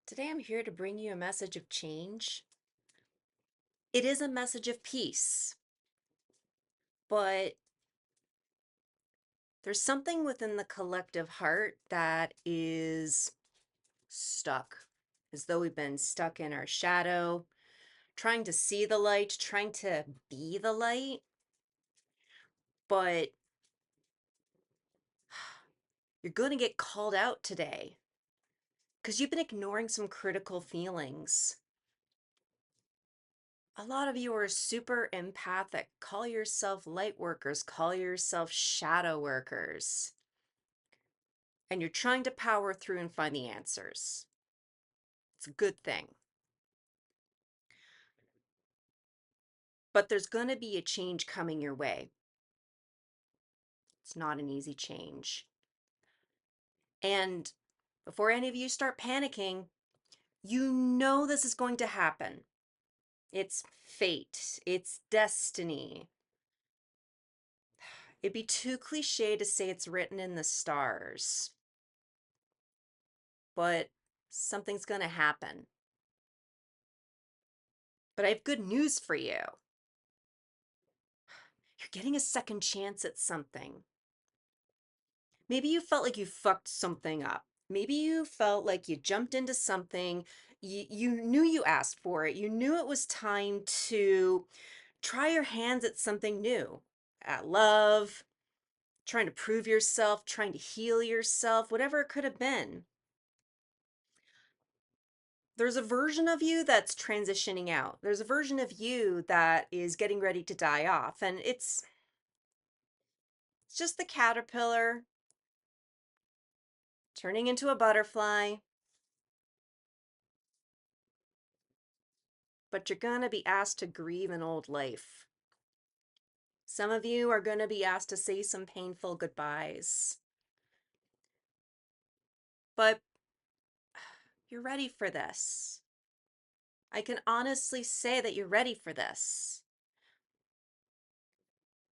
Today I'm here to bring you a message of change. It is a message of peace, but there's something within the collective heart that is stuck, as though we've been stuck in our shadow, trying to see the light, trying to be the light, but you're going to get called out today because you've been ignoring some critical feelings. A lot of you are super empathic. Call yourself light workers, call yourself shadow workers. And you're trying to power through and find the answers. It's a good thing. But there's going to be a change coming your way. It's not an easy change. And before any of you start panicking, you know this is going to happen. It's fate, it's destiny. It'd be too cliche to say it's written in the stars, but something's going to happen. But I have good news for you. You're getting a second chance at something. Maybe you felt like you fucked something up. Maybe you felt like you jumped into something, you knew you asked for it, you knew it was time to try your hands at something new, at love, trying to prove yourself, trying to heal yourself, whatever it could have been. There's a version of you that's transitioning out. There's a version of you that is getting ready to die off, and it's just the caterpillar turning into a butterfly. But you're going to be asked to grieve an old life. Some of you are going to be asked to say some painful goodbyes. But you're ready for this. I can honestly say that you're ready for this.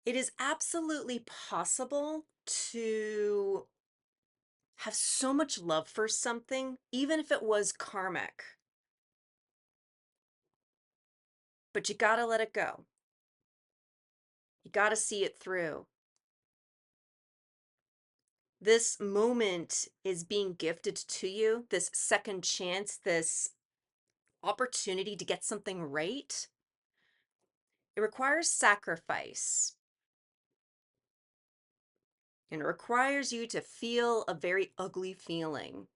It is absolutely possible to have so much love for something, even if it was karmic. But you gotta let it go. You gotta see it through. This moment is being gifted to you, this second chance, this opportunity to get something right. It requires sacrifice. And it requires you to feel a very ugly feeling,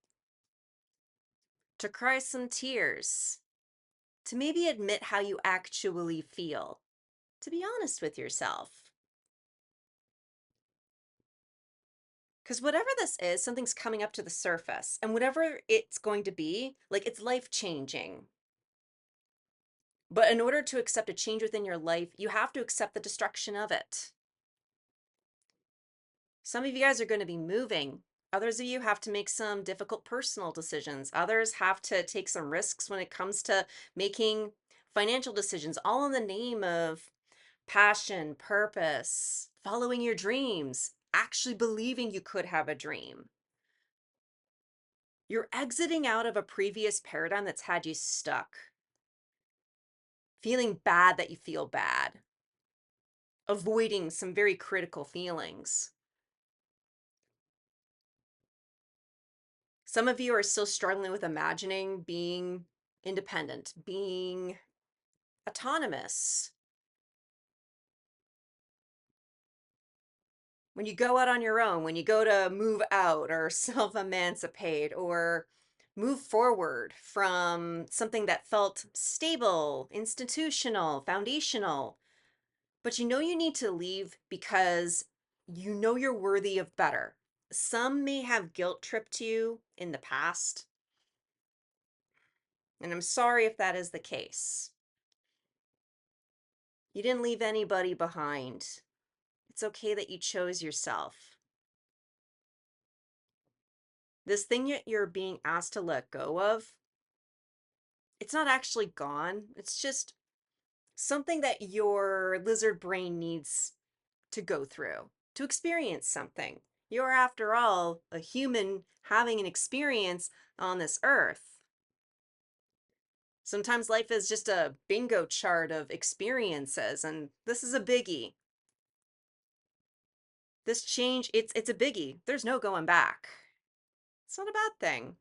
to cry some tears, to maybe admit how you actually feel, to be honest with yourself. Because whatever this is, something's coming up to the surface. And whatever it's going to be, like, it's life-changing. But in order to accept a change within your life, you have to accept the destruction of it. Some of you guys are going to be moving. Others of you have to make some difficult personal decisions. Others have to take some risks when it comes to making financial decisions, all in the name of passion, purpose, following your dreams, actually believing you could have a dream. You're exiting out of a previous paradigm that's had you stuck, feeling bad that you feel bad, avoiding some very critical feelings. Some of you are still struggling with imagining being independent, being autonomous. When you go out on your own, when you go to move out or self-emancipate or move forward from something that felt stable, institutional, foundational, but you know you need to leave because you know you're worthy of better. Some may have guilt tripped you in the past, and I'm sorry if that is the case. You didn't leave anybody behind. It's okay that you chose yourself. This thing that you're being asked to let go of, it's not actually gone. It's just something that your lizard brain needs to go through, to experience something. You're, after all, a human having an experience on this earth. Sometimes life is just a bingo chart of experiences, and this is a biggie. This change, it's a biggie. There's no going back. It's not a bad thing.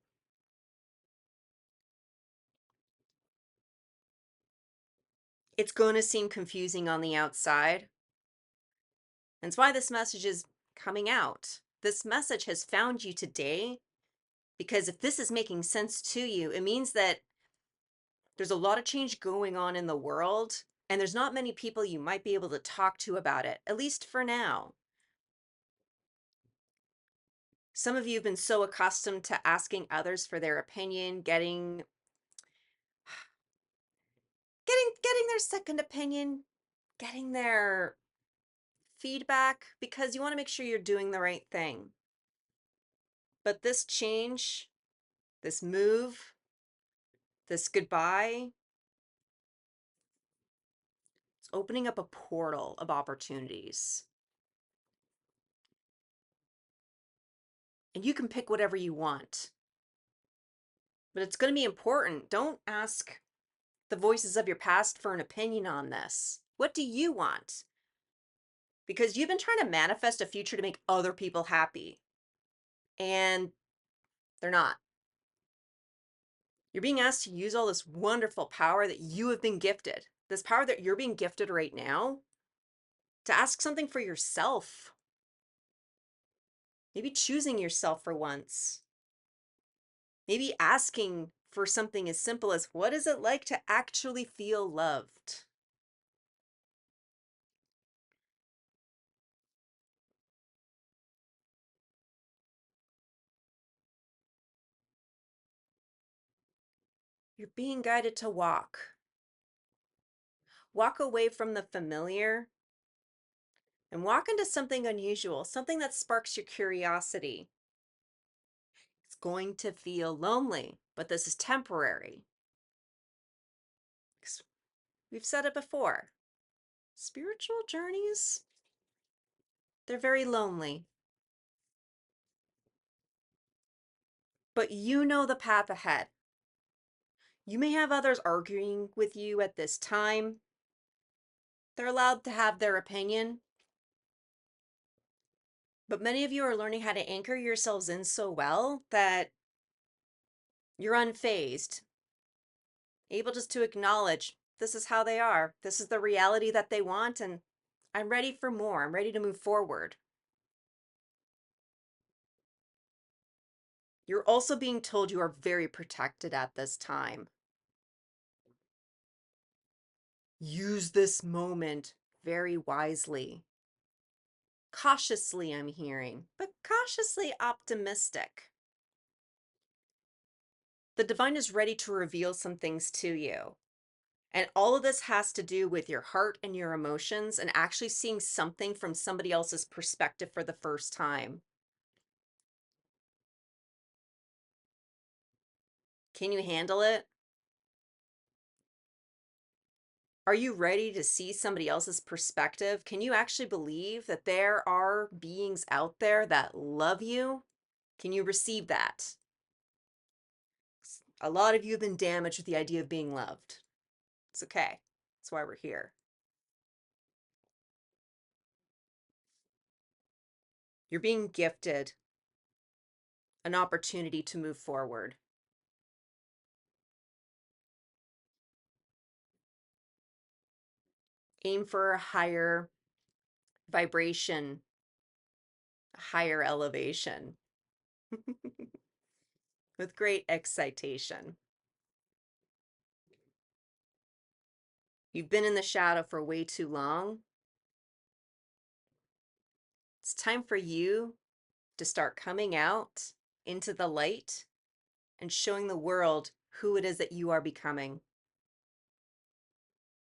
It's going to seem confusing on the outside. And it's why this message is coming out. This message has found you today because if this is making sense to you, it means that there's a lot of change going on in the world, and there's not many people you might be able to talk to about it, at least for now. Some of you have been so accustomed to asking others for their opinion, getting their second opinion, getting their feedback because you want to make sure you're doing the right thing. But this change, this move, this goodbye, it's opening up a portal of opportunities. And you can pick whatever you want. But it's going to be important. Don't ask the voices of your past for an opinion on this. What do you want? Because you've been trying to manifest a future to make other people happy. And they're not. You're being asked to use all this wonderful power that you have been gifted. This power that you're being gifted right now to ask something for yourself. Maybe choosing yourself for once. Maybe asking for something as simple as, what is it like to actually feel loved? You're being guided to walk. Walk away from the familiar and walk into something unusual, something that sparks your curiosity. It's going to feel lonely, but this is temporary. We've said it before. Spiritual journeys, they're very lonely. But you know the path ahead. You may have others arguing with you at this time. They're allowed to have their opinion. But many of you are learning how to anchor yourselves in so well that you're unfazed, able just to acknowledge this is how they are. This is the reality that they want, and I'm ready for more. I'm ready to move forward. You're also being told you are very protected at this time. Use this moment very wisely. Cautiously, I'm hearing, but cautiously optimistic. The divine is ready to reveal some things to you. And all of this has to do with your heart and your emotions and actually seeing something from somebody else's perspective for the first time. Can you handle it? Are you ready to see somebody else's perspective? Can you actually believe that there are beings out there that love you? Can you receive that? A lot of you have been damaged with the idea of being loved. It's okay. That's why we're here. You're being gifted an opportunity to move forward. Aim for a higher vibration, a higher elevation with great excitation. You've been in the shadow for way too long. It's time for you to start coming out into the light and showing the world who it is that you are becoming.